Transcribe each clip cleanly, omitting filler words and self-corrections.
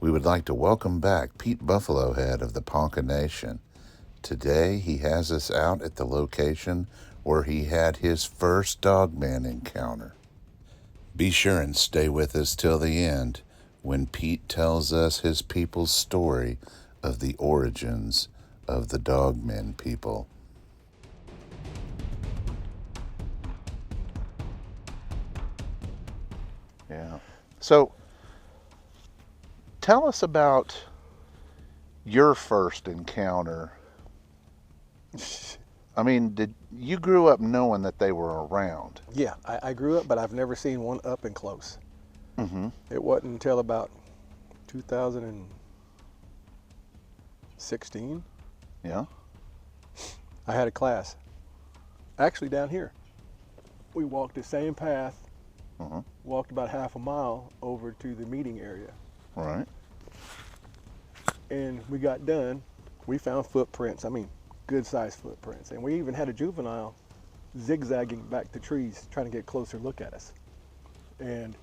We would like to welcome back Pete Buffalohead of the Ponca Nation. Today he has us out at the location where he had his first Dogman encounter. Be sure and stay with us till the end when Pete tells us his people's story of the origins of the Dogman people. Yeah. So, tell us about your first encounter. I mean, did you grew up knowing that they were around? Yeah, I grew up, but I've never seen one up and close. Mm-hmm. It wasn't until about 2016. Yeah. I had a class, actually down here. We walked the same path, Mm-hmm. walked about half a mile over to the meeting area. Right. And we got done. We found footprints, I mean, good sized footprints. And we even had a juvenile zigzagging back to trees, trying to get a closer look at us. And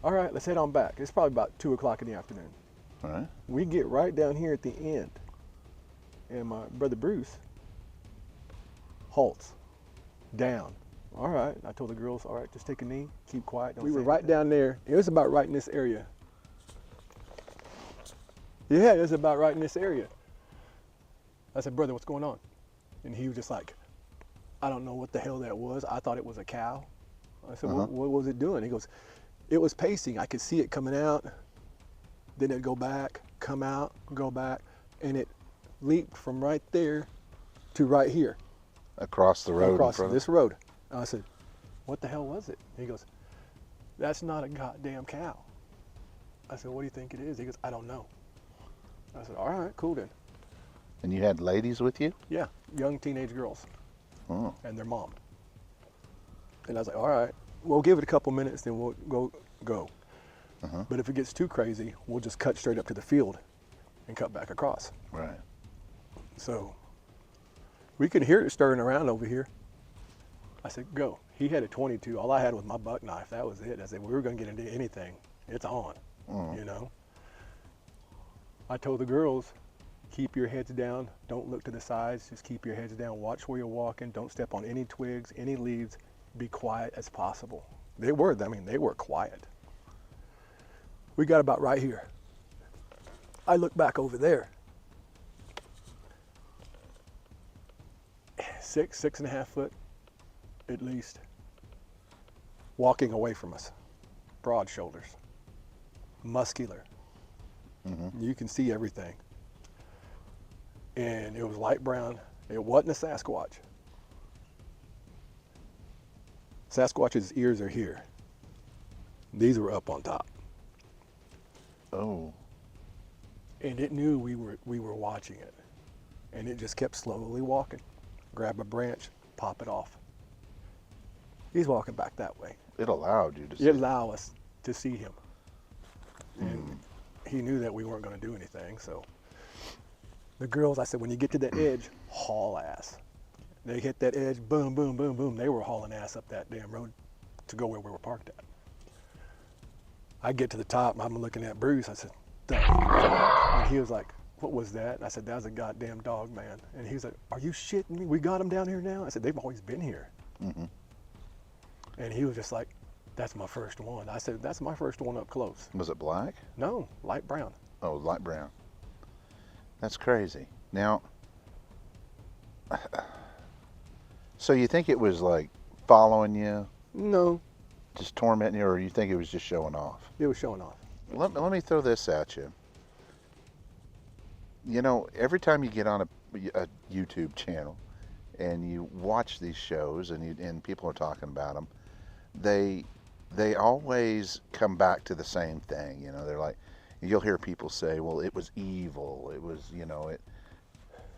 all right, let's head on back. It's probably about 2 o'clock in the afternoon. Right. We get right down here at the end, and my brother Bruce halts down. All right, I told the girls, all right, just take a knee, keep quiet. We were right down there. It was about right in this area. Yeah, it was about right in this area. I said, brother, what's going on? And he was just like, I don't know what the hell that was. I thought it was a cow. I said, what was it doing? He goes, it was pacing. I could see it coming out, then it'd go back, come out, go back, and it leaped from right there to right here. Across the road. Across this road. I said, what the hell was it? He goes, that's not a goddamn cow. I said, what do you think it is? He goes, I don't know. I said, all right, cool then. And you had ladies with you? Yeah, young teenage girls. Oh. And their mom. And I was like, all right, we'll give it a couple minutes, then we'll go. Uh-huh. But if it gets too crazy, we'll just cut straight up to the field and cut back across. Right. So we could hear it stirring around over here. I said, go. He had a 22. All I had was my buck knife. That was it. I said, we were going to get into anything. It's on, you know. I told the girls, keep your heads down. Don't look to the sides. Just keep your heads down. Watch where you're walking. Don't step on any twigs, any leaves. Be quiet as possible. They were quiet. We got about right here. I look back over there. 6.5 foot at least. Walking away from us. Broad shoulders. Muscular. Mm-hmm. You can see everything. And it was light brown. It wasn't a Sasquatch. Sasquatch's ears are here. These were up on top. Oh. And it knew we were watching it. And it just kept slowly walking. Grab a branch, pop it off. He's walking back that way. It allowed you to see. It allowed us to see him. And he knew that we weren't going to do anything, so. The girls, I said, when you get to the edge, haul ass. They hit that edge, boom, boom, boom, boom. They were hauling ass up that damn road to go where we were parked at. I get to the top, I'm looking at Bruce. I said, "The fuck?" And he was like, what was that? And I said, that was a goddamn dog, man. And he was like, are you shitting me? We got him down here now? I said, they've always been here. Mm-hmm. And he was just like, that's my first one. I said, that's my first one up close. Was it black? No, light brown. Oh, light brown. That's crazy. Now, so you think it was like following you? No. Just tormenting you, or you think it was just showing off? It was showing off. Let me throw this at you. You know, every time you get on a YouTube channel and you watch these shows and people are talking about them, they always come back to the same thing. You know, they're like, you'll hear people say, well, it was evil. It was, you know, it.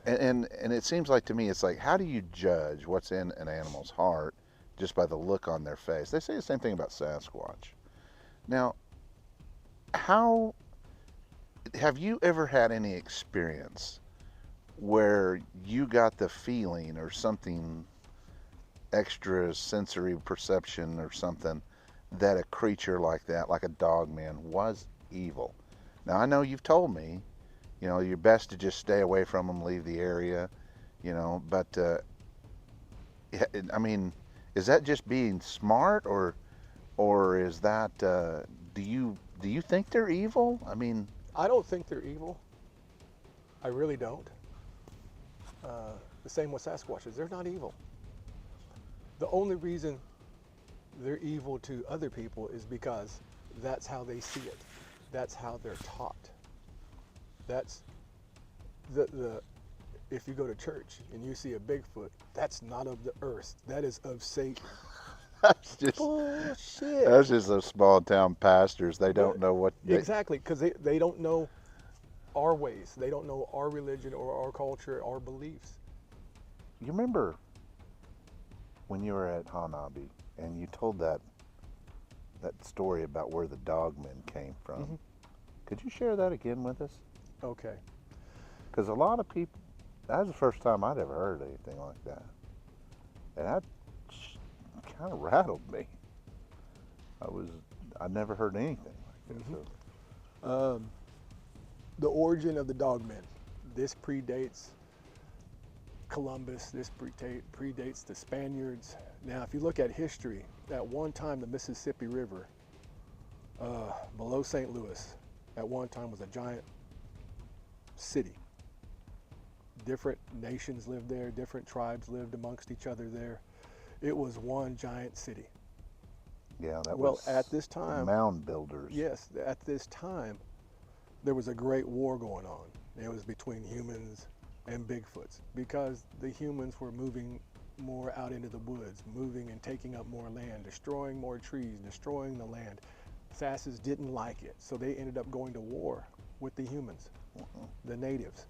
And it seems like to me, it's like, how do you judge what's in an animal's heart just by the look on their face? They say the same thing about Sasquatch. Now, how have you ever had any experience where you got the feeling or something extra sensory perception or something that a creature like that, like a dogman, was evil? Now I know you've told me, you're best to just stay away from them, leave the area, but yeah, I mean, is that just being smart, or is that do you think they're evil? I mean, I don't think they're evil. I really don't. The same with Sasquatches. They're not evil. The only reason they're evil to other people is because that's how they see it. That's how they're taught. That's the if you go to church and you see a Bigfoot, that's not of the earth. That is of Satan. that's just Bullshit. that's just those small town pastors. They But don't know what they. exactly, because they don't know our ways. They don't know our religion or our culture, our beliefs. You remember when you were at Hanabi and you told that story about where the Dogman came from? Mhm. Could you share that again with us? Okay. Because a lot of people, that was the first time I'd ever heard anything like that, and that kind of rattled me. I'd never heard anything like this. Mhm. So, The origin of the Dogmen. This predates Columbus. This predates the Spaniards. Now, if you look at history, at one time the Mississippi River below St. Louis at one time was a giant city. Different nations lived there, different tribes lived amongst each other there. It was one giant city. yeah, that Well, was at this the time, mound builders. yes, at this time, there was a great war going on. It was between humans and Bigfoots because the humans were moving more out into the woods, moving and taking up more land, destroying more trees, destroying the land. Sasses didn't like it, so they ended up going to war with the humans, the natives.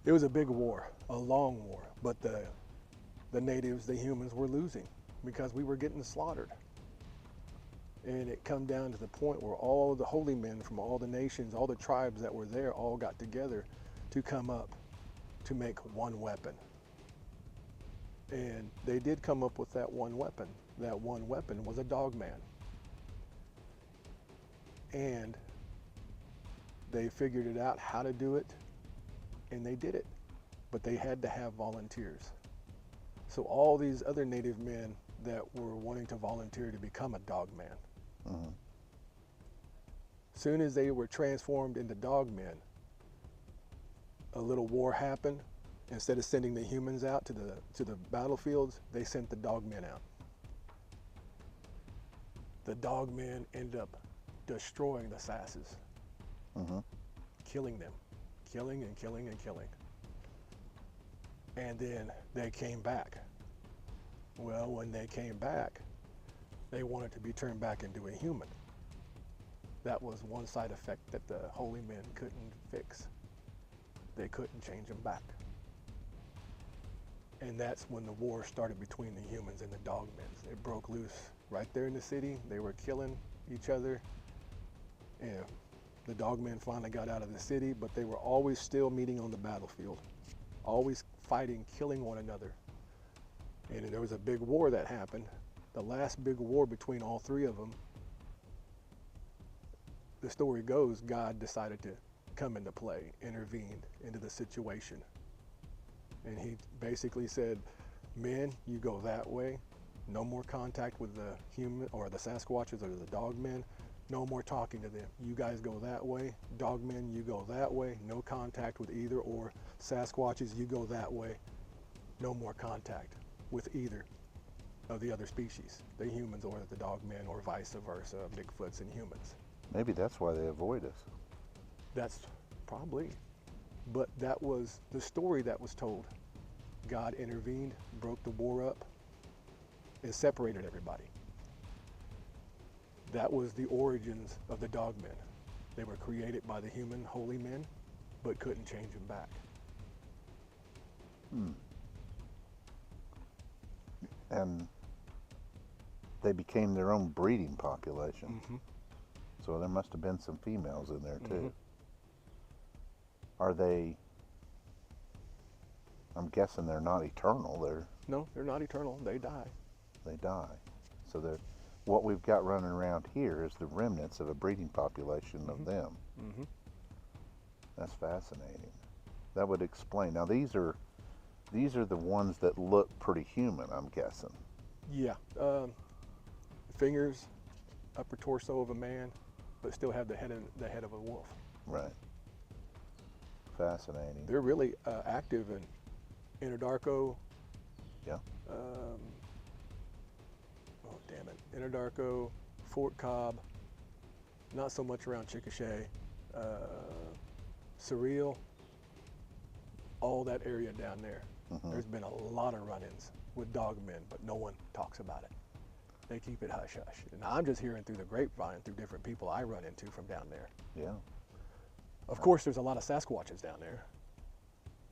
It was a big war, a long war, but the natives, the humans, were losing because we were getting slaughtered. And it come down to the point where all the holy men from all the nations, all the tribes that were there, all got together to come up to make one weapon. And they did come up with that one weapon. That one weapon was a Dogman. And they figured it out how to do it, and they did it. But they had to have volunteers. So all these other native men that were wanting to volunteer to become a Dogman, Mm-hmm. soon as they were transformed into Dogmen, a little war happened. Instead of sending the humans out to the battlefields, they sent the Dogmen out. The Dogmen ended up destroying the Sasses, Mm-hmm. killing them, killing and killing and killing. And then they came back. Well, when they came back, they wanted to be turned back into a human. That was one side effect that the holy men couldn't fix. They couldn't change them back. And that's when the war started between the humans and the Dogmen. It broke loose right there in the city. They were killing each other. And the Dogmen finally got out of the city, but they were always still meeting on the battlefield, always fighting, killing one another. And there was a big war that happened. The last big war between all three of them, the story goes, God decided to come into play, intervened into the situation. And he basically said, men, you go that way. No more contact with the human or the Sasquatches or the Dogmen. No more talking to them. You guys go that way. Dogmen, you go that way. No contact with either, or Sasquatches, you go that way. No more contact with either of the other species, the humans or the Dogmen, or vice versa, Bigfoots and humans. Maybe that's why they avoid us. That's probably. But that was the story that was told. God intervened, broke the war up, and separated everybody. That was the origins of the Dogmen. They were created by the human holy men, but couldn't change them back. And they became their own breeding population. Mm-hmm. So there must have been some females in there too. Mm-hmm. Are they? I'm guessing they're not eternal. No, they're not eternal. They die. They die. So what we've got running around here is the remnants of a breeding population of them. Mm-hmm. That's fascinating. That would explain. Now these are the ones that look pretty human, I'm guessing. Yeah. Fingers, upper torso of a man, but still have the head of a wolf. Right. Fascinating. They're really active in Anadarko. Yeah. Oh damn it, Anadarko, Fort Cobb. Not so much around Chickasha, Surreal. All that area down there. Mm-hmm. There's been a lot of run-ins with dogmen, but no one talks about it. They keep it hush hush. And I'm just hearing through the grapevine, through different people I run into from down there. Yeah. Of course, there's a lot of Sasquatches down there,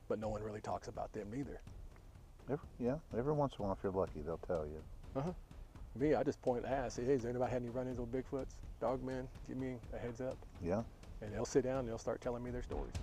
but no one really talks about them either. Every once in a while, if you're lucky, they'll tell you. Uh-huh. Me, I just point and ask, say, hey, has anybody had any run-ins with Bigfoots? Dogmen, give me a heads up. Yeah. And they'll sit down and they'll start telling me their stories.